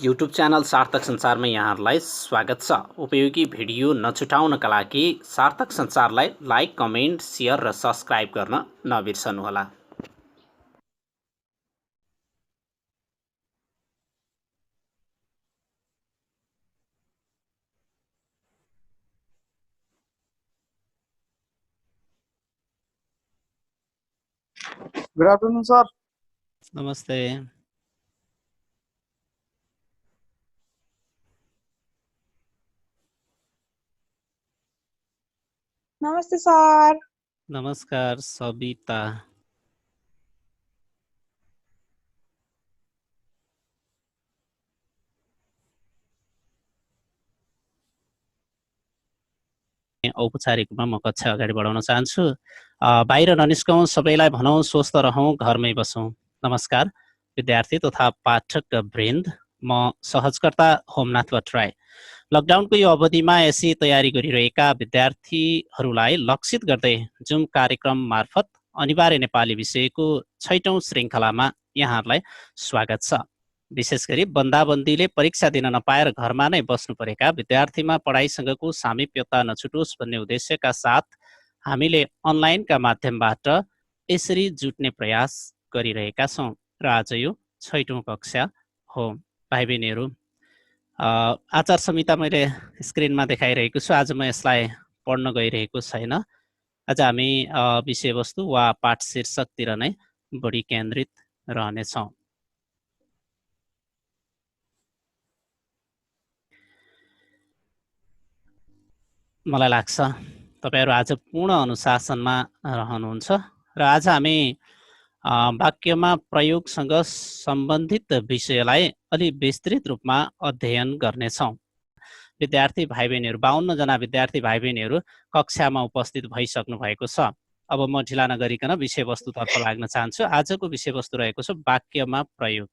YouTube channel सार्थक सञ्चारमा यहाँहरूलाई स्वागत छ। उपयोगी भिडियो नछुटाउनका लागि सार्थक सञ्चारलाई लाइक, कमेन्ट, सेयर र सब्सक्राइब गर्न नबिर्सनुहोला। Good afternoon, sir. नमस्ते। नमस्ते सर। नमस्कार सबिता। औपचारिक रूपमा म कक्षा अगाडि बढाउन चाहन्छु। बाहिर ननिस्कौँ, सबैलाई भनौँ स्वस्थ रहौँ, घरमै बसौँ। नमस्कार विद्यार्थी तथा पाठक वृन्द, म सहजकर्ता होमनाथ भट्टराई। लकडाउनको यो अवधिमा यसै तयारी गरिरहेका विद्यार्थीहरूलाई लक्षित गर्दै जुम कार्यक्रम मार्फत अनिवार्य नेपाली विषयको 6औं श्रृङ्खलामा यहाँहरूलाई स्वागत छ। विशेष गरी बन्दाबन्दीले परीक्षा दिन नपाएर घरमा नै बस्नु परेका विद्यार्थीमा पढाइसँगको सामिप्यता नछुटोस् भन्ने उद्देश्यका साथ हामीले अनलाइनका माध्यमबाट यसरी जुट्ने प्रयास गरिरहेका छौँ र आज यो 6औं कक्षा हो। भाइ बहिनीहरू, आचार संहिता मैले स्क्रिनमा देखाइरहेको छु। आज म यसलाई पढ्न गइरहेको छैन। आज हामी विषयवस्तु वा पाठ शीर्षकतिर नै बढी केन्द्रित रहनेछौँ। मलाई लाग्छ तपाईहरु आज पूर्ण अनुशासनमा रहनुहुन्छ र आज हामी वाक्यमा प्रयोगसँग सम्बन्धित विषयलाई अलि विस्तृत रूपमा अध्ययन गर्नेछौँ। विद्यार्थी भाइ बहिनीहरू 52 जना विद्यार्थी भाइ बहिनीहरू कक्षामा उपस्थित भइसक्नु भएको छ। अब म ढिला नगरिकन विषयवस्तुतर्फ लाग्न चाहन्छु। आजको विषयवस्तु रहेको छ वाक्यमा प्रयोग।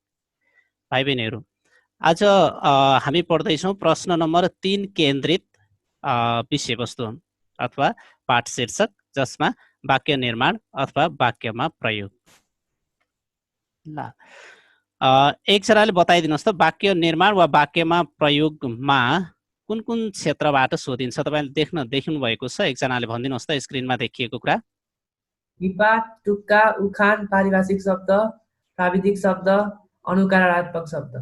भाइ बहिनीहरू, आज हामी पढ्दैछौँ प्रश्न नम्बर 3 केन्द्रित विषयवस्तु अथवा पाठ शीर्षक, जसमा वाक्य निर्माण अथवा वाक्यमा प्रयोग। ल, एकजनाले बताइदिनुहोस् त वाक्य निर्माण वा वाक्यमा प्रयोगमा कुन कुन क्षेत्रबाट सोधिन्छ? तपाईले देखिनु भएको छ, एकजनाले भनिदिनुहोस् त स्क्रिनमा देखिएको कुरा। निपात, टुक्का, उखान, पारिभाषिक शब्द, प्राविधिक शब्द, अनुकारात्मक शब्द।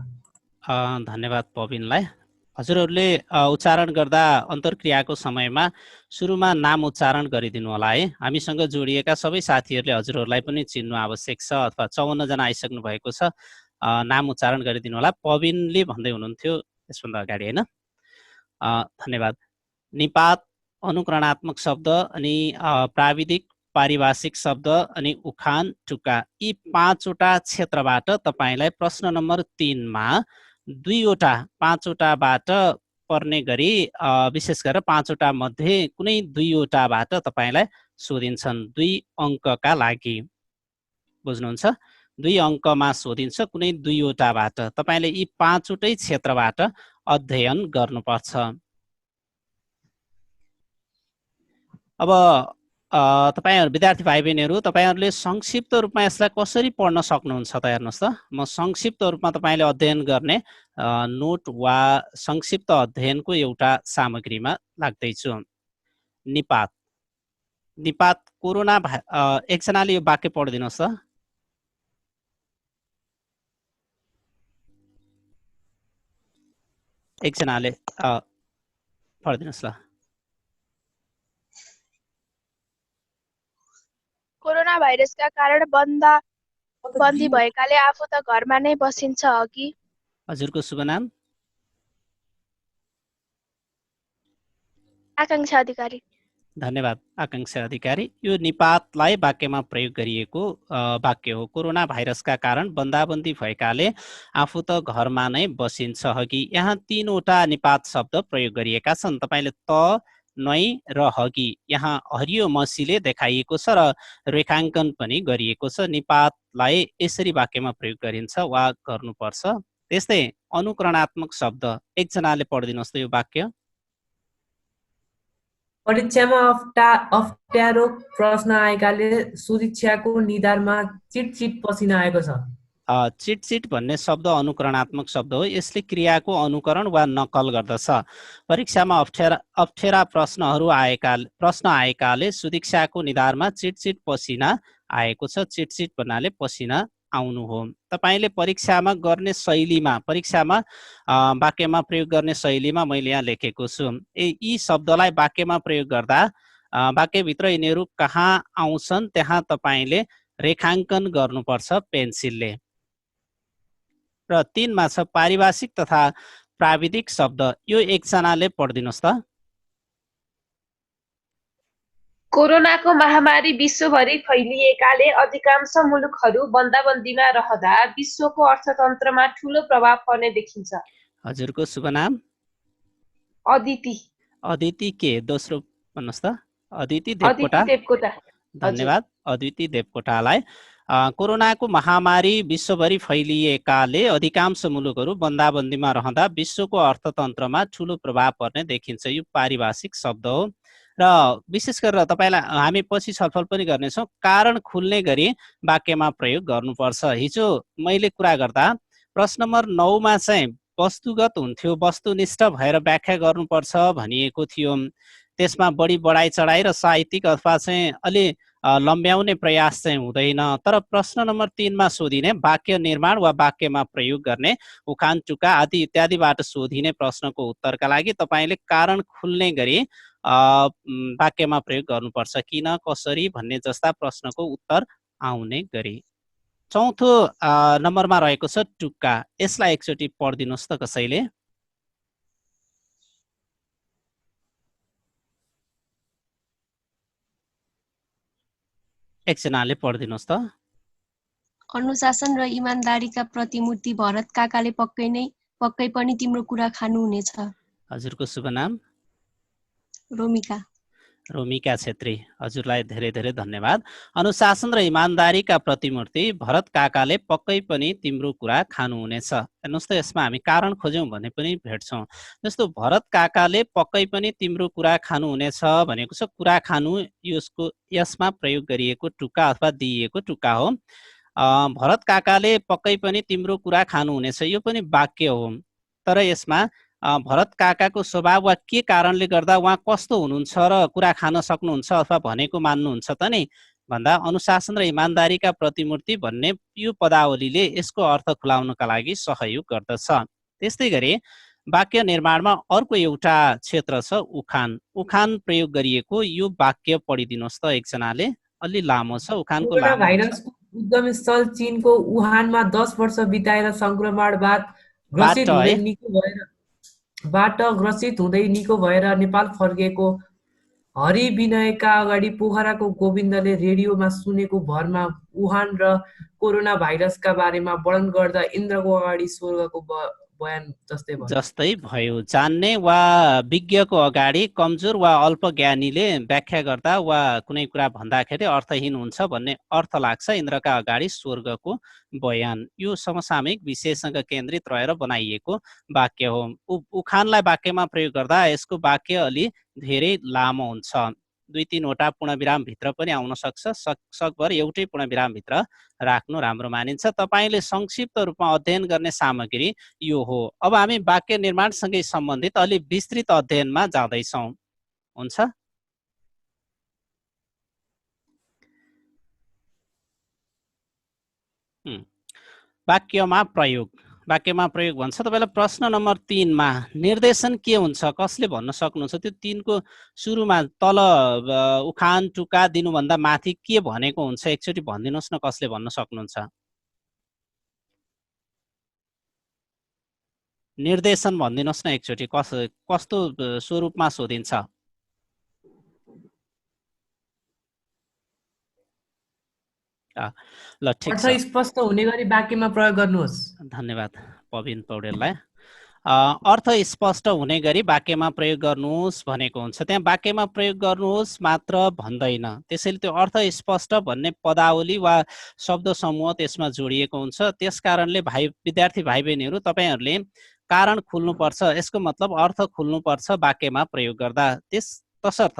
धन्यवाद पविनलाई। हजुरहरूले उच्चारण गर्दा अन्तर्क्रियाको समयमा सुरुमा नाम उच्चारण गरिदिनु होला है। हामीसँग जोडिएका सबै साथीहरूले हजुरहरूलाई पनि चिन्नु आवश्यक छ, अथवा 54 जना आइसक्नु भएको छ, नाम उच्चारण गरिदिनु होला। पविनले भन्दै हुनुहुन्थ्यो यसभन्दा अगाडि, होइन? धन्यवाद। निपात अनुकरणात्मक शब्द, अनि प्राविधिक पारिभाषिक शब्द, अनि उखान, टुक्का, यी 5वटा क्षेत्रबाट तपाईलाई प्रश्न नम्बर 3 मा 5वटाबाट पर्ने गरी विशेष गरेर 5वटा मध्ये कुनै 2वटाबाट तपाईलाई सोधिन्छन् 2 अङ्कका लागि। बुझ्नुहुन्छ? 2 अङ्कमा सोधिन्छ कुनै 2वटाबाट। तपाईले यी 5वटै क्षेत्रबाट अध्ययन गर्नुपर्छ। अब तपाईहरु विद्यार्थी भाइ बहिनीहरू, तपाईहरुले संक्षिप्त रूपमा यसलाई कसरी पढ्न सक्नुहुन्छ त हेर्नुहोस् त। म संक्षिप्त रूपमा तपाईले अध्ययन गर्ने नोट वा संक्षिप्त अध्ययनको एउटा सामग्रीमा लाग्दैछु। निपात। निपात कोरोना एकजनाले यो वाक्य पढिदिनुहोस् त। एकजनाले पढिदिनुहोस् ल। कोरोना भाइरसका कारण बन्दी भएकाले आफू त घरमा नै बसिन्छ अघि। हजुरको शुभ नाम? आकांक्षा अधिकारी। धन्यवाद आकांक्षा अधिकारी। यो निपातलाई वाक्यमा प्रयोग गरिएको वाक्य हो। कोरोना भाइरसका कारण बन्दाबन्दी भएकाले आफू त घरमा नै बसिन्छ हगी। यहाँ 3वटा निपात शब्द प्रयोग गरिएका छन्। तपाईले त, नै र हगी यहाँ हरियो मसीले देखाइएको छ र रेखाङ्कन पनि गरिएको छ। निपातलाई यसरी वाक्यमा प्रयोग गरिन्छ वा गर्नुपर्छ। त्यस्तै अनुकरणात्मक शब्द, एकजनाले पढिदिनुहोस् त यो वाक्य। परीक्षामा अप्ठ्यारो प्रश्न आएकाले सुरक्षाको निधारमा चिटचिट पसिना आएको छ। चिटचिट भन्ने शब्द अनुकरणात्मक शब्द हो। यसले क्रियाको अनुकरण वा नकल गर्दछ। परीक्षामा अप्ठ्यारा प्रश्न आएकाले सुदीक्षाको निधारमा चिटचिट पसिना आएको छ। चिटचिट भन्नाले पसिना आउनु हो। तपाईले परीक्षामा गर्ने शैलीमा वाक्यमा प्रयोग गर्ने शैलीमा मैले यहाँ लेखेको छु। यी शब्दलाई वाक्यमा प्रयोग गर्दा वाक्यभित्र यिनीहरू कहाँ आउँछन् त्यहाँ तपाईले रेखाङ्कन गर्नुपर्छ पेन्सिलले। र 3 मा छ पारिभाषिक तथा प्राविधिक शब्द। यो एकजनाले पढिदिनुहोस् त। कोरोनाको महामारी विश्वभरि फैलिएकाले अधिकांश मुलुकहरू बन्दाबन्दीमा रहँदा विश्वको अर्थतन्त्रमा ठूलो प्रभाव पर्ने देखिन्छ। हजुरको शुभ नाम? अदिति। अदिति के दोस्रो भन्नुहोस् त? अदिति देवकोटा। धन्यवाद अदिति देवकोटालाई। कोरोनाको महामारी विश्वभरि फैलिएकाले अधिकांश मुलुकहरू बन्दाबन्दीमा रहँदा विश्वको अर्थतन्त्रमा ठूलो प्रभाव पर्ने देखिन्छ। यो पारिभाषिक शब्द हो र विशेष गरेर तपाईलाई हामी पछि छलफल पनि गर्नेछौँ। कारण खुल्ने गरी वाक्यमा प्रयोग गर्नुपर्छ। हिजो मैले कुरा गर्दा प्रश्न नम्बर 9 मा चाहिँ वस्तुगत हुन्थ्यो, वस्तुनिष्ठ भएर व्याख्या गर्नुपर्छ भनिएको थियो। त्यसमा बढी बढाइ चढाइ र साहित्यिक अथवा चाहिँ अलि लम्ब्याउने प्रयास चाहिँ हुँदैन। तर प्रश्न नम्बर 3 मा सोधिने वाक्य निर्माण वा वाक्यमा प्रयोग गर्ने उखान टुक्का आदि इत्यादिबाट सोधिने प्रश्नको उत्तरका लागि तपाईले कारण खुल्ने गरी वाक्यमा प्रयोग गर्नुपर्छ। किन, कसरी भन्ने जस्ता प्रश्नको उत्तर आउने गरी। चौथो नम्बरमा रहेको छ टुक्का। यसलाई एकचोटि पढिदिनुहोस् त कसैले। एकजनाले पढिदिनुहोस् त। अनुशासन र इमानदारीका प्रतिमूर्ति भरत काकाले पक्कै पनि तिम्रो कुरा खानुहुनेछ। हजुरको शुभ नाम? रोमिका छेत्री। हजुरलाई धेरै धेरै धन्यवाद। अनुशासन र इमानदारीका प्रतिमूर्ति भरत काकाले पक्कै पनि तिम्रो कुरा खानुहुनेछ। हेर्नुहोस् त, यसमा हामी कारण खोज्यौँ भने पनि भेट्छौँ। जस्तो भरत काकाले पक्कै पनि तिम्रो कुरा खानुहुनेछ भनेको छ कुरा खानु, यसमा प्रयोग गरिएको टुक्का अथवा दिइएको टुक्का हो। भरत काकाले पक्कै पनि तिम्रो कुरा खानुहुनेछ यो पनि वाक्य हो। तर यसमा भरत काकाको स्वभाव वा के कारणले गर्दा उहाँ कस्तो हुनुहुन्छ र कुरा खान सक्नुहुन्छ अथवा भनेको मान्नुहुन्छ त नि भन्दा अनुशासन र इमानदारीका प्रतिमूर्ति भन्ने यो पदावलीले यसको अर्थ खुलाउनका लागि सहयोग गर्दछ। त्यस्तै गरी वाक्य निर्माणमा अर्को एउटा क्षेत्र छ उखान। उखान प्रयोग गरिएको यो वाक्य पढिदिनुहोस् त एकजनाले। अलि लामो छ उखानको। कोरोना भाइरसको उद्गम स्थल चीनको वुहानमा 10 वर्ष बिताएर संक्रमणबाट ग्रसित हुँदै निको भएर नेपाल फर्किएको हरिविनयका अगाडि पोखराको गोविन्दले रेडियोमा सुनेको भरमा वुहान र कोरोना भाइरसका बारेमा वर्णन गर्दा इन्द्रको अगाडि स्वर्गको बयान जस्तै भयो। जान्ने वा विज्ञको अगाडि कमजोर वा अल्पज्ञानीले व्याख्या गर्दा वा कुनै कुरा भन्दाखेरि अर्थहीन हुन्छ भन्ने अर्थ लाग्छ। इन्द्रका अगाडि स्वर्गको बयान यो समसामयिक विषयसँग केन्द्रित रहेर बनाइएको वाक्य हो। उखानलाई वाक्यमा प्रयोग गर्दा यसको वाक्य अलि धेरै लामो हुन्छ। 2-3 वटा पूर्णविरामभित्र पनि आउन सक्छ। सकभर एउटै पूर्णविरामभित्र राख्नु राम्रो मानिन्छ। तपाईले संक्षिप्त रूपमा अध्ययन गर्ने सामग्री यो हो। अब हामी वाक्य निर्माणसँगै सम्बन्धित अलि विस्तृत अध्ययनमा जाँदैछौँ। हुन्छ? वाक्यमा प्रयोग भन्छ। तपाईलाई प्रश्न नम्बर 3 मा निर्देशन के हुन्छ कसले भन्न सक्नुहुन्छ? त्यो 3 को सुरुमा तल उखान टुक्का दिनुभन्दा माथि के भनेको हुन्छ एकचोटि भनिदिनुहोस् न, कसले भन्न सक्नुहुन्छ? निर्देशन भनिदिनुहोस् न एकचोटि, कस्तो स्वरूपमा सोधिन्छ? ल ठिक छ। अर्थ स्पष्ट हुने गरी वाक्यमा प्रयोग गर्नुहोस्। धन्यवाद पविन पौडेललाई। अर्थ स्पष्ट हुने गरी वाक्यमा प्रयोग गर्नुहोस् भनेको हुन्छ। त्यहाँ वाक्यमा प्रयोग गर्नुहोस् मात्र भन्दैन। त्यसैले त्यो अर्थ स्पष्ट भन्ने पदावली वा शब्द समूह त्यसमा जोडिएको हुन्छ। त्यसकारणले विद्यार्थी भाइ बहिनीहरू तपाईहरूले कारण खुल्नुपर्छ, यसको मतलब अर्थ खुल्नुपर्छ वाक्यमा प्रयोग गर्दा। तसर्थ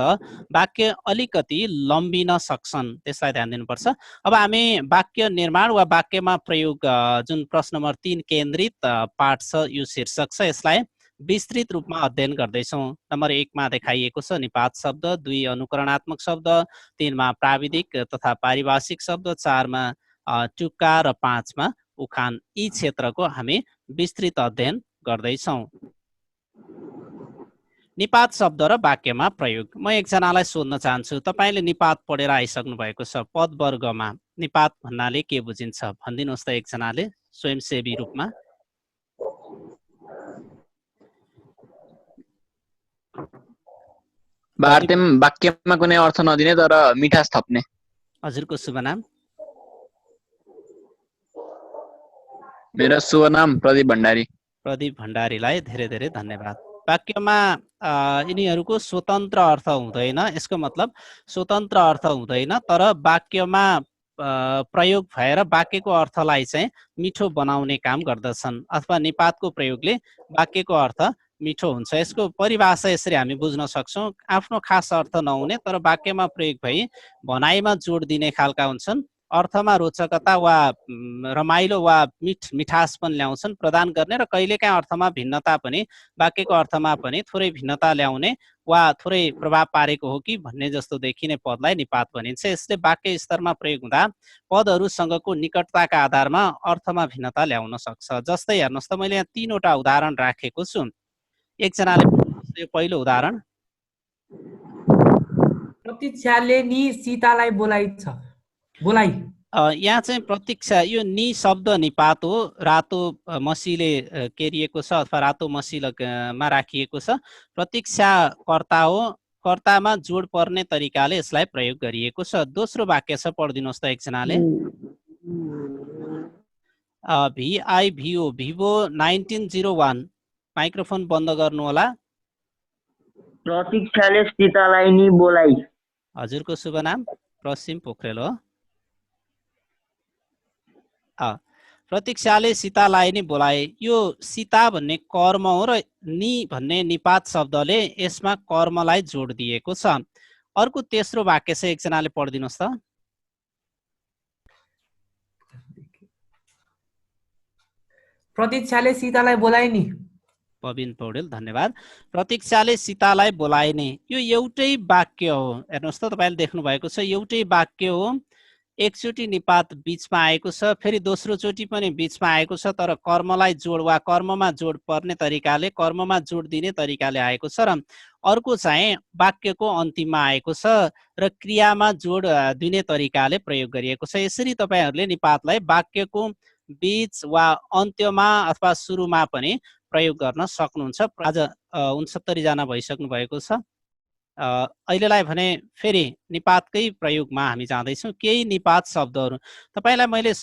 वाक्य अलिकति लम्बिन सक्छन्, त्यसलाई ध्यान दिनुपर्छ। अब हामी वाक्य निर्माण वा वाक्यमा प्रयोग जुन प्रश्न नम्बर 3 केन्द्रित पाठ छ, यो शीर्षक छ, यसलाई विस्तृत रूपमा अध्ययन गर्दैछौँ। नम्बर 1 मा देखाइएको छ निपात शब्द, 2 अनुकरणात्मक शब्द, 3 मा प्राविधिक तथा पारिभाषिक शब्द, 4 मा टुक्का र 5 मा उखान। यी क्षेत्रको हामी विस्तृत अध्ययन गर्दैछौँ। निपात शब्द र वाक्यमा प्रयोग। म एकजनालाई सोध्न चाहन्छु, तपाईँले निपात पढेर आइसक्नु भएको छ, पद वर्गमा निपात भन्नाले के बुझिन्छ भनिदिनुहोस् त एकजनाले स्वयंसेवी रूपमा। वाक्यमा कुनै अर्थ नदिने तर मिठास थप्ने। हजुरको शुभ नाम? मेरो शुभ नाम प्रदीप भण्डारी। प्रदीप भण्डारीलाई धेरै धेरै धन्यवाद। वाक्यमा यिनीहरूको स्वतन्त्र अर्थ हुँदैन, यसको मतलब स्वतन्त्र अर्थ हुँदैन, तर वाक्यमा प्रयोग भएर वाक्यको अर्थलाई चाहिँ मिठो बनाउने काम गर्दछन्, अथवा निपातको प्रयोगले वाक्यको अर्थ मिठो हुन्छ। यसको परिभाषा यसरी हामी बुझ्न सक्छौँ, आफ्नो खास अर्थ नहुने तर वाक्यमा प्रयोग भई भनाइमा जोड दिने खालका हुन्छन्, अर्थमा रोचकता वा रमाइलो वा मिठास पनि ल्याउँछन् प्रदान गर्ने, र कहिलेकाहीँ अर्थमा भिन्नता पनि, वाक्यको अर्थमा पनि थोरै भिन्नता ल्याउने वा थोरै प्रभाव पारेको हो कि भन्ने जस्तो देखिने पदलाई निपात भनिन्छ। यसले वाक्य स्तरमा प्रयोग हुँदा पदहरूसँगको निकटताका आधारमा अर्थमा भिन्नता ल्याउन सक्छ। जस्तै हेर्नुहोस् त, मैले यहाँ 3 वटा उदाहरण राखेको छु, एकजनाले यो पहिलो उदाहरण। प्रतीक्षाले नि सीतालाई बोलाइ। यहाँ चाहिँ प्रतीक्षा, यो नि शब्द निपात हो, रातो मसीले केरिएको छ अथवा रातो मसीमा राखिएको छ। प्रतीक्षा कर्ता हो, कर्तामा जोड पर्ने तरिकाले यसलाई प्रयोग गरिएको छ। दोस्रो वाक्य छ, पढिदिनुहोस् त एकजनाले। VIVO भिभो 1901, माइक्रोफोन बन्द गर्नु होला। प्रतीक्षाले सीतालाई नि बोलाइ। हजुरको शुभ नाम? प्रसिम पोखरेल हो। प्रतीक्षाले सीतालाई नि बोलाए। यो सीता भन्ने कर्म हो र नि भन्ने निपात शब्दले यसमा कर्मलाई जोड दिएको छ। अर्को तेस्रो वाक्य छ, एकजनाले पढिदिनुहोस् त। प्रतीक्षाले सीतालाई बोलाए नि। पविन पौडेल, धन्यवाद। प्रतीक्षाले सीतालाई बोलाए नि, यो एउटै वाक्य हो। हेर्नुहोस् त, तपाईँले देख्नु भएको छ, एउटै वाक्य हो, एकचोटि निपात बीचमा आएको छ, फेरि दोस्रो चोटि पनि बीचमा आएको छ, तर कर्मलाई जोड वा कर्ममा जोड पर्ने तरिकाले, कर्ममा जोड दिने तरिकाले आएको छ, र अर्को चाहिँ वाक्यको अन्तिममा आएको छ र क्रियामा जोड दिने तरिकाले प्रयोग गरिएको छ। यसरी तपाईँहरूले निपातलाई वाक्यको बीच वा अन्त्यमा अथवा सुरुमा पनि प्रयोग गर्न सक्नुहुन्छ। आज 69 जना भइसक्नु भएको छ। अहिलेलाई भने फेरि निपातकै प्रयोगमा हामी जाँदैछौँ। केही निपात शब्दहरू तपाईँलाई मैले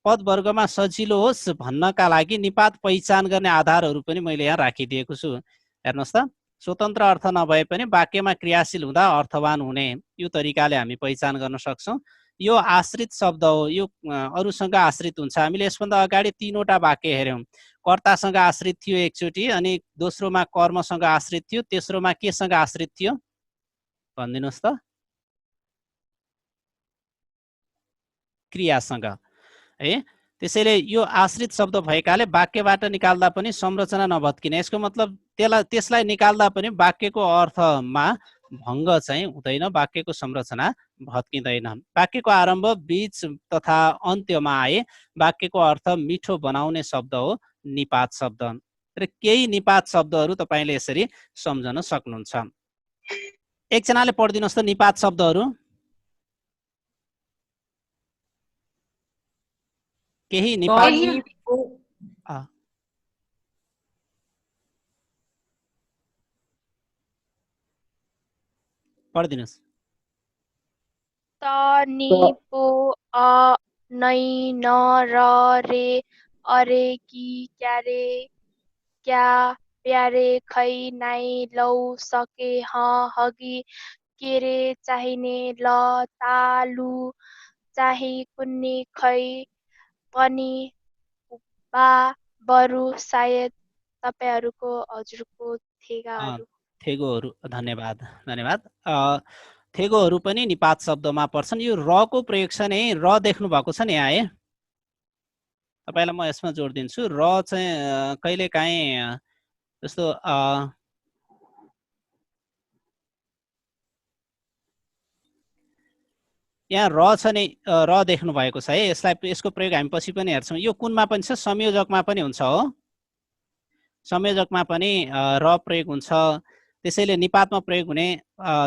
पद वर्गमा सजिलो होस् भन्नका लागि निपात पहिचान गर्ने आधारहरू पनि मैले यहाँ राखिदिएको छु। हेर्नुहोस् त, स्वतन्त्र अर्थ नभए पनि वाक्यमा क्रियाशील हुँदा अर्थवान हुने, यो तरिकाले हामी पहिचान गर्न सक्छौँ। यो आश्रित शब्द हो, यो अरूसँग आश्रित हुन्छ। हामीले यसभन्दा अगाडि 3 वटा वाक्य हेऱ्यौँ। कर्तासँग आश्रित थियो एकचोटि, अनि दोस्रोमा कर्मसँग आश्रित थियो, तेस्रोमा केसँग आश्रित थियो भनिदिनुहोस् त? क्रियासँग है। त्यसैले यो आश्रित शब्द भएकाले वाक्यबाट निकाल्दा पनि संरचना नभत्किने, यसको मतलब त्यसलाई निकाल्दा पनि वाक्यको अर्थमा भङ्ग चाहिँ हुँदैन, वाक्यको संरचना भत्किँदैन। वाक्यको आरम्भ, बीच तथा अन्त्यमा आए वाक्यको अर्थ मिठो बनाउने शब्द हो निपात शब्द। र केही निपात शब्दहरू तपाईँले यसरी सम्झन सक्नुहुन्छ। एकजनाले पढिदिनुहोस् त निपात शब्दहरू। केही निपात पढिदिनुहोस्। त, नि, पो, अ, नै, न, र, रे, अरे, कि, क्यारे, क्या, प्यारे, खै, नाइ, लौ, सके, हगी, केरे, चाहिने, ल, ता, लु, चाही, कुन्नी, खै, पनि, बा, बरु, सायद, तपाईँहरूको हजुरको ठेगाहरू। थेगोहरू धन्यवाद धन्यवाद थेगोहरू पनि निपात शब्दमा पर्छन्। यो रको प्रयोग छ नि, र देख्नु भएको छ नि यहाँ है, तपाईँलाई म यसमा जोड दिन्छु। र चाहिँ कहिलेकाहीँ जस्तो यहाँ र छ नि, र देख्नु भएको छ है। यसको प्रयोग हामी पछि पनि हेर्छौँ। यो कुनमा पनि छ, संयोजकमा पनि हुन्छ हो, संयोजकमा पनि र प्रयोग हुन्छ। त्यसैले निपातमा प्रयोग हुने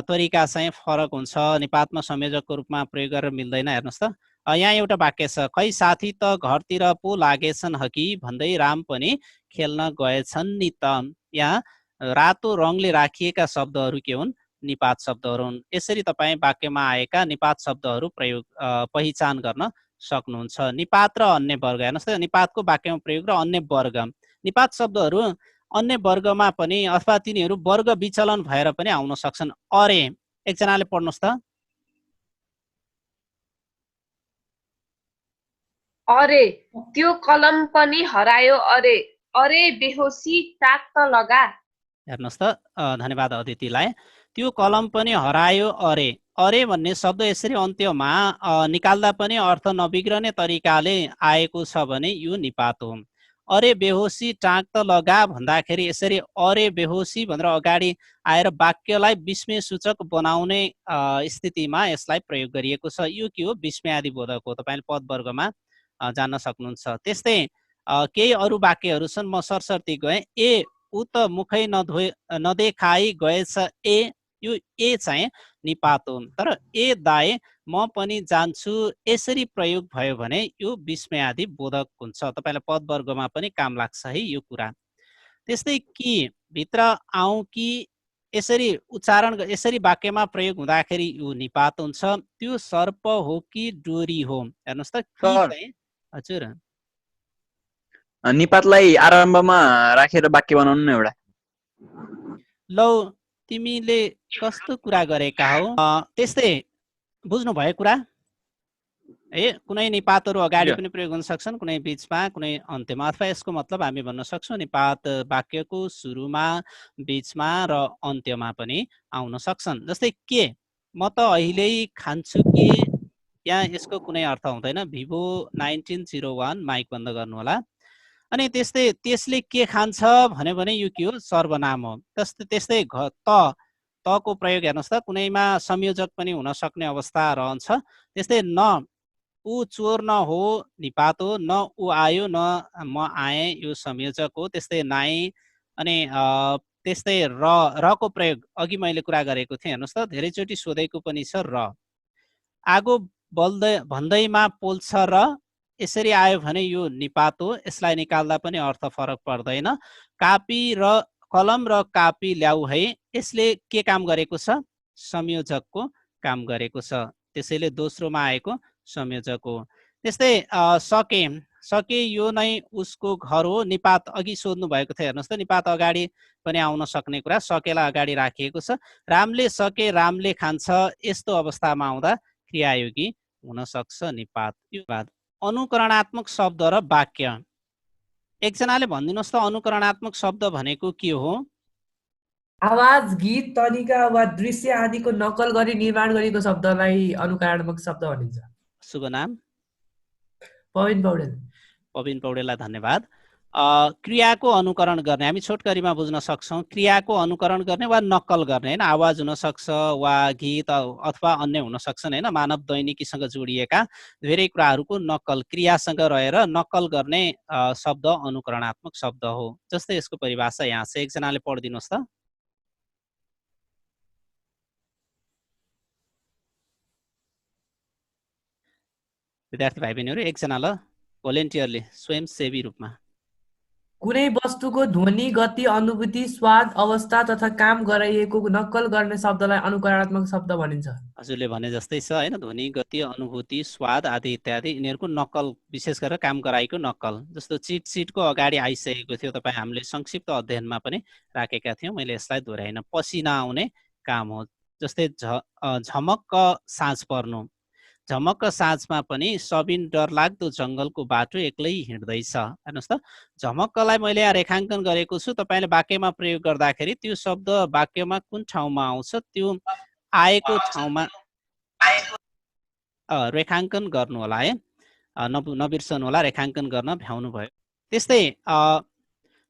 तरिका चाहिँ फरक हुन्छ। निपातमा संयोजकको रूपमा प्रयोग गरेर मिल्दैन। हेर्नुहोस् त, यहाँ एउटा वाक्य छ, खै साथी त घरतिर पो लागेछन् हकी भन्दै राम पनि खेल्न गएछन् नि त। यहाँ रातो रङले राखिएका शब्दहरू के हुन्? निपात शब्दहरू हुन्। यसरी तपाईँ वाक्यमा आएका निपात शब्दहरू प्रयोग पहिचान गर्न सक्नुहुन्छ। निपात र अन्य वर्ग, हेर्नुहोस् त, निपातको वाक्यमा प्रयोग र अन्य वर्ग। निपात शब्दहरू अन्य वर्गमा पनि अथवा तिनीहरू वर्ग विचलन भएर पनि आउन सक्छन्। अरे, एकजनाले पढ्नुहोस् त। अरे त्यो कलम पनि हरायो, अरे अरे बेहोसी टाक त लगा। हेर्नुहोस् त, धन्यवाद अदितिलाई। त्यो कलम पनि हरायो, अरे अरे भन्ने शब्द यसरी अन्त्यमा निकाल्दा पनि अर्थ नबिग्रने तरिकाले आएको छ भने यो निपात हो। अरे बेहोसी टाक त लगा भन्दाखेरि यसरी अरे बेहोसी भनेर अगाडि आएर वाक्यलाई विस्मय सूचक बनाउने स्थितिमा यसलाई प्रयोग गरिएको छ। यो के हो? विस्मयादि बोधक हो। तपाईँले पदवर्गमा जान्न सक्नुहुन्छ। त्यस्तै केही अरू वाक्यहरू छन्, म सरसर्ती गएँ। ए ऊ त मुखै नदेखाई गएछ, ए, यो ए चाहिँ निपात हो। तर ए दाए म पनि जान्छु यसरी प्रयोग भयो भने यो विस्मयादि बोधक हुन्छ। तपाईँलाई पदवर्गमा पनि काम लाग्छ है यो कुरा। त्यस्तै कि भित्र आउँ कि यसरी उच्चारण, यसरी वाक्यमा प्रयोग हुँदाखेरि यो निपात हुन्छ। त्यो सर्प हो कि डोरी हो? हेर्नुहोस् त, कि चाहिँ हजुर निपातलाई आरम्भमा राखेर वाक्य बनाउनु न एउटा। लौ, तिमीले कस्तो कुरा गरेका हौ? त्यस्तै बुझ्नु भयो कुरा है। कुनै निपातहरू अगाडि पनि प्रयोग हुन सक्छन्, कुनै बिचमा, कुनै अन्त्यमा, अथवा यसको मतलब हामी भन्न सक्छौँ निपात वाक्यको सुरुमा, बिचमा र अन्त्यमा पनि आउन सक्छन्। जस्तै के, म त अहिले खान्छु के, यहाँ यसको कुनै अर्थ हुँदैन। भिभो 1901 माइक बन्द गर्नु होला। अनि त्यस्तै त्यसले के खान्छ भन्यो भने यो के हो? सर्वनाम हो। त्यस्तै तको प्रयोग हेर्नुहोस् त, कुनैमा संयोजक पनि हुन सक्ने अवस्था रहन्छ। त्यस्तै न ऊ चोर न हो, निपात हो। न ऊ आयो, न म आएँ, यो संयोजक हो। त्यस्तै नाइ, अनि त्यस्तै रको प्रयोग अघि मैले कुरा गरेको थिएँ। हेर्नुहोस् त, धेरैचोटि सोधेको पनि छ र। आगो भन्दैमा पोल्छ र, यसरी आयो भने यो निपात हो। यसलाई निकाल्दा पनि अर्थ फरक पर्दैन। कापी र कलम र कापी ल्याऊ है, यसले के काम गरेको छ? संयोजकको काम गरेको छ। त्यसैले दोस्रोमा आएको संयोजक हो। त्यस्तै सके यो नै उसको घर हो, निपात अघि सोध्नु भएको थियो। हेर्नुहोस् त, निपात अगाडि पनि आउन सक्ने कुरा, सकेलाई अगाडि राखिएको छ। रामले सके रामले खान्छ, यस्तो अवस्थामा आउँदा क्रियायोगी हुन सक्छ निपात। यो बाद अनुकरणात्मक शब्द र वाक्य, एकजनाले भनिदिनुहोस् त, अनुकरणात्मक शब्द भनेको के हो? आवाज, गीत, तरिका वा दृश्य आदिको नक्कल गरी निर्माण गरिएको शब्दलाई अनुकरणात्मक शब्द भनिन्छ। शुभ नाम? पविन पौडेल। पविन पौडेललाई धन्यवाद। क्रियाको अनुकरण गर्ने, हामी छोटकरीमा बुझ्न सक्छौँ। क्रियाको अनुकरण गर्ने वा नक्कल गर्ने, होइन? आवाज हुनसक्छ वा गीत अथवा अन्य हुन सक्छन्, होइन? मानव दैनिकीसँग जोडिएका धेरै कुराहरूको नक्कल, क्रियासँग रहेर नक्कल गर्ने शब्द अनुकरणात्मक शब्द हो। जस्तै यसको परिभाषा यहाँ छ, एकजनाले पढिदिनुहोस् त। विद्यार्थी भाइ बहिनीहरू, एकजना ल भोलिन्टियरले, स्वयंसेवी रूपमा। कुनै वस्तुको ध्वनि, गति, अनुभूति, स्वाद, अवस्था तथा काम गराइएको नक्कल गर्ने शब्दलाई अनुकरणात्मक शब्द भनिन्छ। हजुरले भने जस्तै छ, होइन? ध्वनि, गति, अनुभूति, स्वाद आदि इत्यादि, यिनीहरूको नक्कल, विशेष गरेर काम गराएको नक्कल। जस्तो चिट सिटको अगाडि आइसकेको थियो, तपाईँ हामीले संक्षिप्त अध्ययनमा पनि राखेका थियौँ, मैले यसलाई दोहोऱ्याइन। पसिना आउने काम हो। जस्तै झमक्क साँझ पर्नु, झमक्क साँझमा पनि सबिन डरलाग्दो जङ्गलको बाटो एक्लै हिँड्दैछ। हेर्नुहोस् त, झमक्कलाई मैले यहाँ रेखाङ्कन गरेको छु। तपाईँले वाक्यमा प्रयोग गर्दाखेरि त्यो शब्द वाक्यमा कुन ठाउँमा आउँछ त्यो आएको ठाउँमा रेखाङ्कन गर्नु होला है, नबिर्सनु होला, रेखाङ्कन गर्न भ्याउनु भयो। त्यस्तै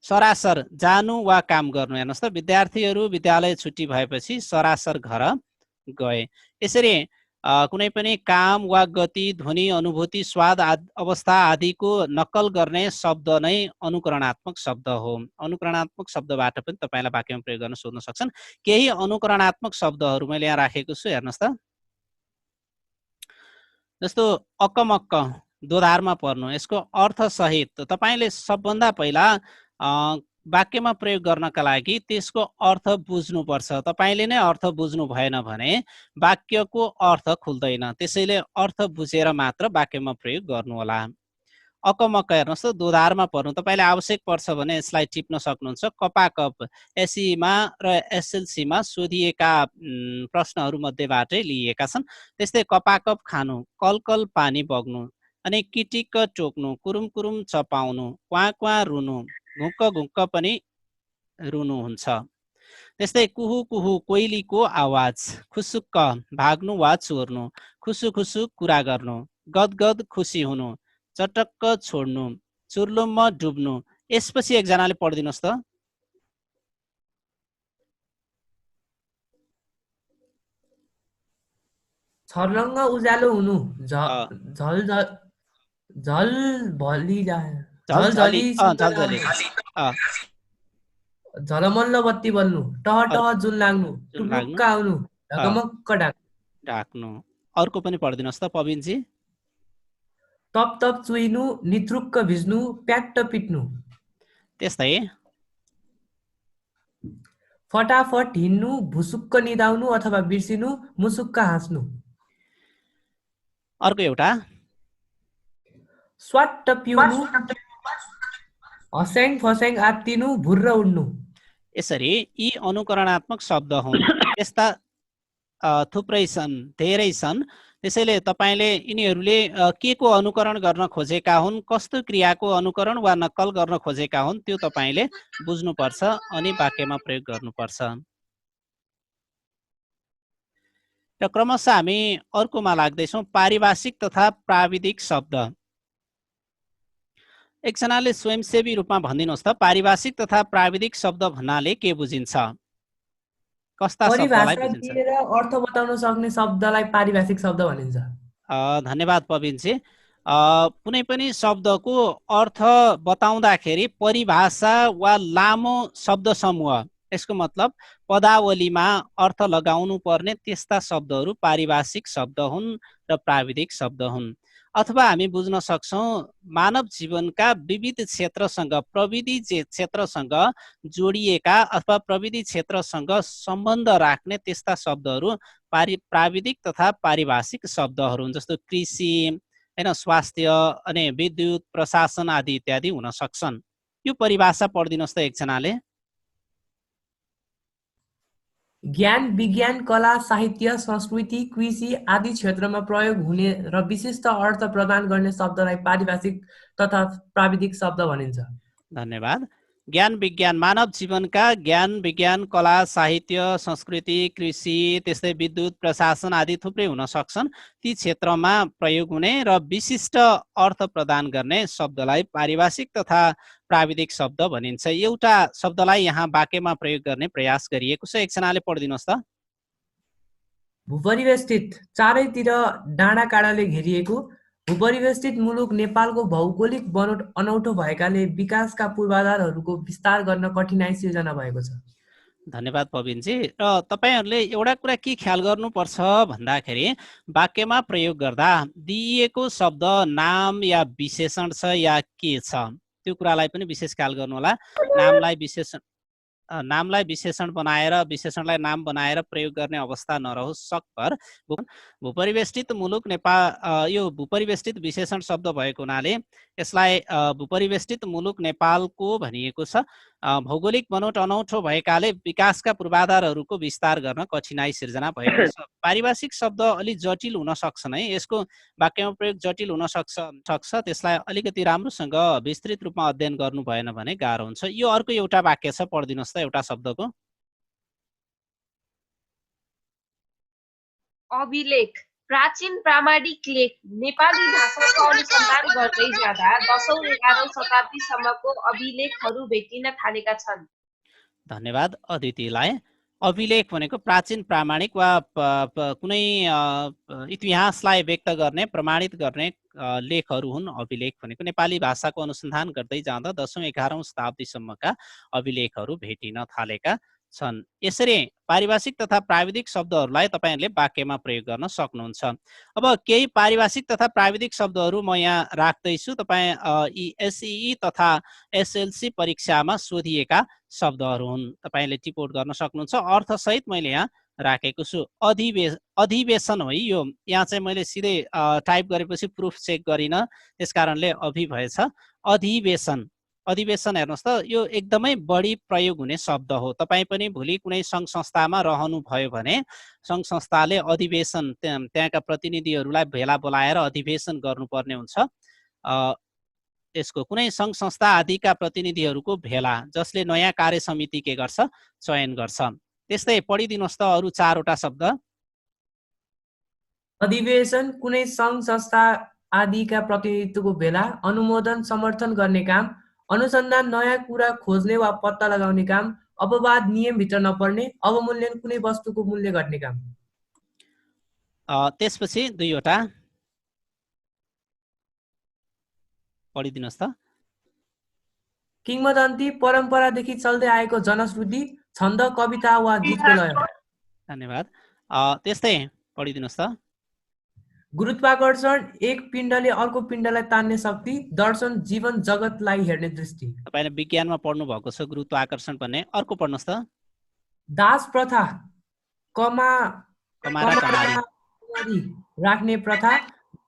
सरासर जानु वा काम गर्नु। हेर्नुहोस् त, विद्यार्थीहरू विद्यालय छुट्टी भएपछि सरासर घर गए। यसरी कुनै पनि काम वा गति, ध्वनि, अनुभूति, स्वाद अवस्था आदिको नक्कल गर्ने शब्द नै अनुकरणात्मक शब्द हो। अनुकरणात्मक शब्दबाट पनि तपाईँलाई वाक्यमा प्रयोग गर्न सोध्न सक्छन्। केही अनुकरणात्मक शब्दहरू मैले यहाँ राखेको छु, हेर्नुहोस् त। जस्तो अक्कमक्क, दोधारमा पर्नु, यसको अर्थसहित तपाईँले सबभन्दा पहिला वाक्यमा प्रयोग गर्नका लागि त्यसको अर्थ बुझ्नुपर्छ। तपाईँले नै अर्थ बुझ्नु भएन भने वाक्यको अर्थ खुल्दैन। त्यसैले अर्थ बुझेर मात्र वाक्यमा प्रयोग गर्नुहोला। अकमक्क हेर्नुहोस् त, दोधारमा पर्नु। तपाईँले आवश्यक पर्छ भने यसलाई टिप्न सक्नुहुन्छ। कपाकप एसईमा र एसएलसीमा सोधिएका प्रश्नहरूमध्येबाटै लिइएका छन्। त्यस्तै कपाकप खानु, कलकल पानी बग्नु, अनि किटिक्क टोक्नु, कुरुम कुरुम चपाउनु, क्वा क्वा रुनु, घुक्क घुक्क पनि रुनु हुन्छ। त्यस्तै कुहु कुहु कोइलीको आवाज, खुसुक्क भाग्नु वा चोर्नु, खुसु खुसु कुरा गर्नु, गदगद खुसी हुनु, चटक्क छोड्नु, चुर्लुम्म डुब्नु। यसपछि एकजनाले पढिदिनुहोस् त। छर्लङ्ग उज्यालो हुनु, झलमल्ल बत्ती बल्नु, टह टह जुन लाग्नु, टुक्क आउनु, ढकमक्क ढाक्नु। अर्को पनि पढिदिनुहोस् त पविनजी। तप तप चुइनु, निथ्रुक्क भिज्नु, प्याट्ट पिट्नु। त्यस्तै फटाफट हिँड्नु, भुसुक्क निदाउनु अथवा बिर्सिनु, मुसुक्क हाँस्नु। अर्को एउटा स्वाट्ट पिउनु, हस्याङ फस्याङ आत्तिनु, भुर्र उड्नु। यसरी यी अनुकरणात्मक शब्द हुन्। यस्ता थुप्रै छन्, धेरै छन्। त्यसैले तपाईँले यिनीहरूले के को अनुकरण गर्न खोजेका हुन्, कस्तो क्रियाको अनुकरण वा नक्कल गर्न खोजेका हुन् त्यो तपाईँले बुझ्नुपर्छ अनि वाक्यमा प्रयोग गर्नुपर्छ। र क्रमशः हामी अर्कोमा लाग्दैछौँ, पारिभाषिक तथा प्राविधिक शब्द। एकजनाले स्वयंसेवी रूपमा भनिदिनुहोस् त, पारिभाषिक तथा प्राविधिक शब्द भन्नाले के बुझिन्छ? कस्ता शब्दलाई बुझिन्छ? अर्थ बताउन सक्ने शब्दलाई पारिभाषिक शब्द भनिन्छ। धन्यवाद पविनजी। कुनै पनि शब्दको अर्थ बताउँदाखेरि परिभाषा वा लामो शब्द समूह, यसको मतलब पदावलीमा अर्थ लगाउनु पर्ने त्यस्ता शब्दहरू पारिभाषिक शब्द हुन् र प्राविधिक शब्द हुन्। अथवा हामी बुझ्न सक्छौँ मानव जीवनका विविध क्षेत्रसँग, प्रविधि क्षेत्रसँग जोडिएका अथवा प्रविधि क्षेत्रसँग सम्बन्ध राख्ने त्यस्ता शब्दहरू प्राविधिक तथा पारिभाषिक शब्दहरू हुन्। जस्तो कृषि, हैन, स्वास्थ्य अनि विद्युत, प्रशासन आदि इत्यादि हुन सक्छन्। यो परिभाषा पढिदिनुहोस् त एकजनाले। ज्ञान, विज्ञान, कला, साहित्य, संस्कृति, कृषि आदि क्षेत्रमा प्रयोग हुने र विशिष्ट अर्थ प्रदान गर्ने शब्दलाई पारिभाषिक तथा प्राविधिक शब्द भनिन्छ। धन्यवाद। ज्ञान विज्ञान, मानव जीवनका ज्ञान विज्ञान, कला, साहित्य, संस्कृति, कृषि, त्यस्तै विद्युत, प्रशासन आदि थुप्रै हुन सक्छन्। ती क्षेत्रमा प्रयोग हुने र विशिष्ट अर्थ प्रदान गर्ने शब्दलाई पारिभाषिक तथा प्राविधिक शब्द भनिन्छ। एउटा शब्दलाई यहाँ वाक्यमा प्रयोग गर्ने प्रयास गरिएको छ। एकजनाले पढिदिनुहोस् त। भूपरिवेष्टित, चारैतिर डाँडा काँडाले घेरिएको, भूपरिवेष्टित मुलुक नेपालको भौगोलिक बनोट अनौठो भएकाले विकासका पूर्वाधारहरूको विस्तार गर्न कठिनाइ सिर्जना भएको छ। धन्यवाद पविनजी। र तपाईँहरूले एउटा कुरा के ख्याल गर्नुपर्छ भन्दाखेरि वाक्यमा प्रयोग गर्दा दिइएको शब्द नाम या विशेषण छ या के छ त्यो कुरालाई पनि विशेष ख्याल गर्नु होला। नामलाई विशेषण नामलाई विशेषण बनाएर विशेषणलाई नाम बनाएर प्रयोग गर्ने अवस्था नरहोस् सकभर भूपरिवेष्टित मुलुक नेपाल यो भूपरिवेष्टित विशेषण शब्द भएको हुनाले यसलाई भूपरिवेष्टित मुलुक नेपालको भनिएको छ। भौगोलिक बनोट अनौठो भएकाले विकासका पूर्वाधारहरूको विस्तार गर्न कठिनाई सिर्जना भएको छ। पारिभाषिक शब्द अलि जटिल हुन सक्छन् है, यसको वाक्यमा प्रयोग जटिल हुन सक्छ, त्यसलाई अलिकति राम्रोसँग विस्तृत रूपमा अध्ययन गर्नु भएन भने गाह्रो हुन्छ। यो अर्को एउटा वाक्य छ, पढिदिनुहोस् त एउटा शब्दको। अभिलेख प्राचीन प्रामाणिक लेख नेपाली भाषाको अनुसन्धान गर्दै जाँदा 10औं 11औं शताब्दीसम्मको अभिलेखहरू भेटिन थालेका छन्। धन्यवाद अदितिलाई। अभिलेख भनेको प्राचीन प्रामाणिक वा कुनै इतिहासलाई व्यक्त गर्ने प्रमाणित गर्ने लेखहरू हुन्। अभिलेख भनेको नेपाली भाषाको अनुसन्धान गर्दै जाँदा 10औं 11औं शताब्दीसम्मका अभिलेखहरू भेटिन थालेका छन्। यसरी पारिभाषिक तथा प्राविधिक शब्दहरूलाई तपाईहरुले वाक्यमा प्रयोग गर्न सक्नुहुन्छ। अब केही पारिभाषिक तथा प्राविधिक शब्दहरू म यहाँ राख्दैछु। तपाई एसईई तथा एसएलसी परीक्षामा सोधिएका शब्दहरू हुन्, तपाईले टिपोट गर्न सक्नुहुन्छ। अर्थसहित मैले यहाँ राखेको छु। अधिवेशन हो यो, यहाँ चाहिँ मैले सिधै टाइप गरेपछि प्रुफ चेक गरिन, त्यसकारणले अभि भएछ। अधिवेशन अधिवेशन हेर्नुहोस् त, यो एकदमै बढी प्रयोग हुने शब्द हो। तपाईँ पनि भोलि कुनै सङ्घ संस्थामा रहनु भयो भने सङ्घ संस्थाले अधिवेशन त्यहाँका प्रतिनिधिहरूलाई भेला बोलाएर अधिवेशन गर्नुपर्ने हुन्छ। यसको कुनै सङ्घ संस्था आदिका प्रतिनिधिहरूको भेला, जसले नयाँ कार्य समिति के गर्छ, चयन गर्छ। त्यस्तै पढिदिनुहोस् त अरू 4वटा शब्द। अधिवेशन कुनै सङ्घ संस्था आदिका प्रतिनिधित्वको भेला, अनुमोदन समर्थन गर्ने काम, अनुसन्धान नयाँ कुरा खोज्ने वा पत्ता लगाउने काम, अपवाद नियमभित्र नपर्ने, अवमूल्यन कुनै वस्तुको मूल्य घट्ने काम। त्यसपछि 2वटा पढिदिनुहोस् त। किंवदन्ती परम्परादेखि चल्दै आएको जनश्रुति, छन्द कविता वा गीतको लय। धन्यवाद। त्यस्तै पढिदिनुहोस् त। गुरुत्वाकर्षण एक पिण्डले अर्को पिण्डलाई तान्ने शक्ति, दर्शन जीवन जगतलाई हेर्ने दृष्टि। तपाईले विज्ञानमा पढ्नु भएको छ गुरुत्वाकर्षण भन्ने। अर्को पढ्नुहोस् त। दास प्रथा राख्ने प्रथा,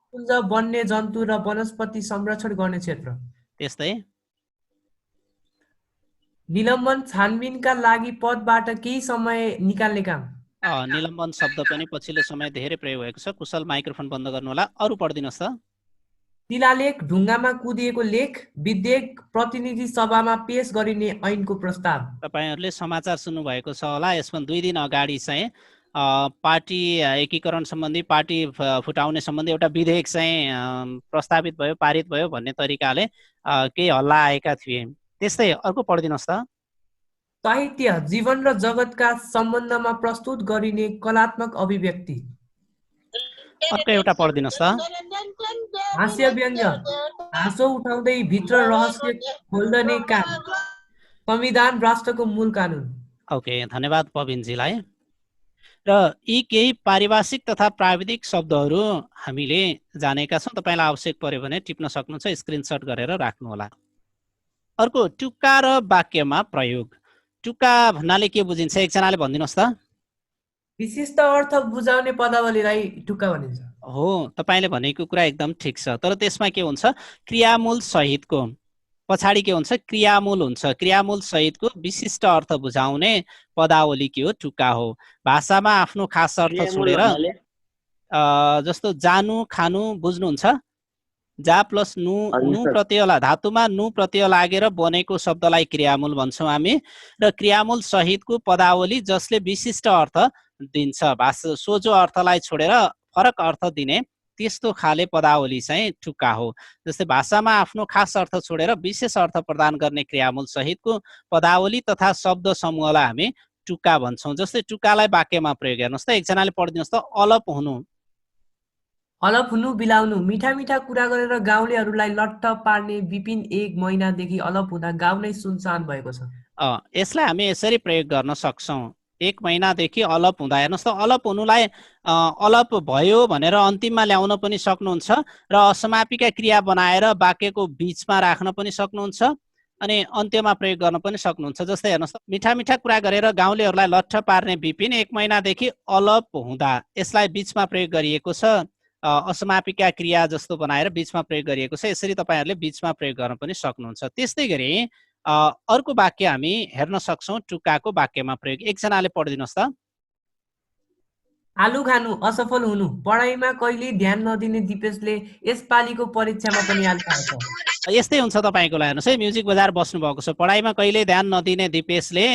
पुञ्ज वन्य जन्तु र वनस्पति संरक्षण गर्ने क्षेत्र। त्यस्तै निलम्बन छानबिनका लागि पदबाट केही समय निकाल्ने काम। निलम्बन शब्द पनि पछिल्लो समय धेरै प्रयोग भएको छ। कुशल माइक्रोफोन बन्द गर्नु होला। अरू पढिदिनुहोस् त। शिलालेख ढुङ्गामा कुदिएको लेख, विधेयक प्रतिनिधि सभामा पेश गरिने ऐनको प्रस्ताव। तपाईहरुले समाचार सुन्नु भएको छ होला, यसमा 2 दिन अगाडि चाहिँ पार्टी एकीकरण सम्बन्धी, पार्टी फुटाउने सम्बन्धी एउटा विधेयक चाहिँ प्रस्तावित भयो, पारित भयो भन्ने तरिकाले केही हल्ला आएका थिए। त्यस्तै अर्को पढिदिनुहोस् त। साहित्य जीवन र जगतका सम्बन्धमा प्रस्तुत गरिने कलात्मक अभिव्यक्ति। अर्को एउटा पढिदिनुहोस् त। हास्य व्यङ्ग्य, हाँसो उठाउँदै भित्र रहस्य खोल्दने काम, संविधान राष्ट्रको मूल कानुन। ओके, धन्यवाद पविनजीलाई। र यी केही पारिभाषिक तथा प्राविधिक शब्दहरू हामीले जानेका छौँ। तपाईलाई आवश्यक पर्यो भने टिप्न सक्नुहुन्छ, स्क्रिनशट गरेर राख्नुहोला। अर्को टुक्का र वाक्यमा प्रयोग। टुक्का भन्नाले के बुझिन्छ, एकजनाले भनिदिनुहोस् त। विशिष्ट अर्थ बुझाउने पदावलीलाई टुक्का भनिन्छ। हो, तपाईले भनेको कुरा एकदम ठिक छ, तर त्यसमा के हुन्छ, क्रियामूल सहितको पछाडि के हुन्छ, क्रियामूल हुन्छ। क्रियामूल सहितको विशिष्ट अर्थ बुझाउने पदावली के हो, टुक्का हो। भाषामा आफ्नो खास अर्थ छोडेर, जस्तो जानु खानु बुझ्नुहुन्छ, जा प्लस नु प्रत्यय, धातुमा नु प्रत्यय लागेर बनेको शब्दलाई क्रियामूल भन्छौँ हामी। र क्रियामूल सहितको पदावली जसले विशिष्ट अर्थ दिन्छ, भाषा सोझो अर्थलाई छोडेर फरक अर्थ दिने त्यस्तो खाले पदावली चाहिँ टुक्का हो। जस्तै भाषामा आफ्नो खास अर्थ छोडेर विशेष अर्थ प्रदान गर्ने क्रियामूल सहितको पदावली तथा शब्द समूहलाई हामी टुक्का भन्छौँ। जस्तै टुक्कालाई वाक्यमा प्रयोग हेर्नुहोस् त। एकजनाले पढिदिनुहोस् त। अलप हुनु। अलप हुनु बिलाउनु, मिठा मिठा कुरा गरेर गाउँलेहरूलाई लट्ठ पार्ने विपिन 1 महिनादेखि अलप हुँदा गाउँ नै सुनसान भएको छ। यसलाई हामी यसरी प्रयोग गर्न सक्छौँ। 1 महिनादेखि अलप हुँदा, हेर्नुहोस् त, अलप हुनुलाई अलप भयो भनेर अन्तिममा ल्याउन पनि सक्नुहुन्छ र असमापिका क्रिया बनाएर वाक्यको बीचमा राख्न पनि सक्नुहुन्छ। अनि अन्त्यमा प्रयोग गर्न पनि सक्नुहुन्छ। जस्तै हेर्नुहोस्, मिठा मिठा कुरा गरेर गाउँलेहरूलाई लट्ठ पार्ने विपिन 1 महिनादेखि अलप हुँदा, यसलाई बीचमा प्रयोग गरिएको छ। असमापिका क्रिया जस्तो बनाएर बीचमा प्रयोग गरिएको छ। यसरी तपाईहरुले बीचमा प्रयोग गर्न पनि सक्नुहुन्छ। त्यस्तै गरी अर्को वाक्य हामी हेर्न सक्छौं टुक्काको वाक्यमा प्रयोग। एकजनाले पढिदिनुस् त। आलु खानु असफल हुनु, पढाइमा कहिले ध्यान नदिने दिपेशले यसपालिको परीक्षामा पनि आलु खाएछ। यस्तै हुन्छ तपाईको लागि। हेर्नुस् है, म्युजिक बजार बस्नु भएको छ। पढाइमा कहिले ध्यान नदिने दिपेशले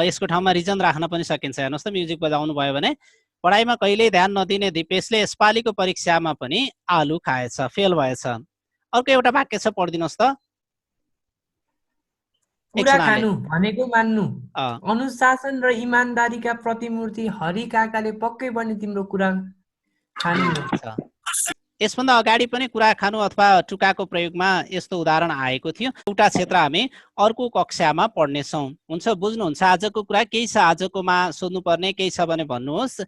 यसको ठाउँमा रिजन राख्न पनि सकिन्छ। हेर्नुस् त, म्युजिक बजाउनु भयो भने पढाइमा कहिले ध्यान नदिने दिपेशले यसपालिको परीक्षामा पनि आलु खाएछ, फेल भएछ। अर्को एउटा वाक्य छ, पढिदिनुस् त। कुरा खानु भनेको मान्नु, अनुशासन र इमानदारीका प्रतिमूर्ति हरि काकाले पक्कै पनि तिम्रो कुरा खानु। यसभन्दा अगाडि पनि कुरा खानु अथवा टुक्काको प्रयोगमा यस्तो उदाहरण आएको थियो। एउटा क्षेत्र हामी अर्को कक्षामा पढ्नेछौँ। हुन्छ, बुझ्नुहुन्छ आजको कुरा? केही छ आजकोमा सोध्नुपर्ने? केही छ भने भन्नुहोस्।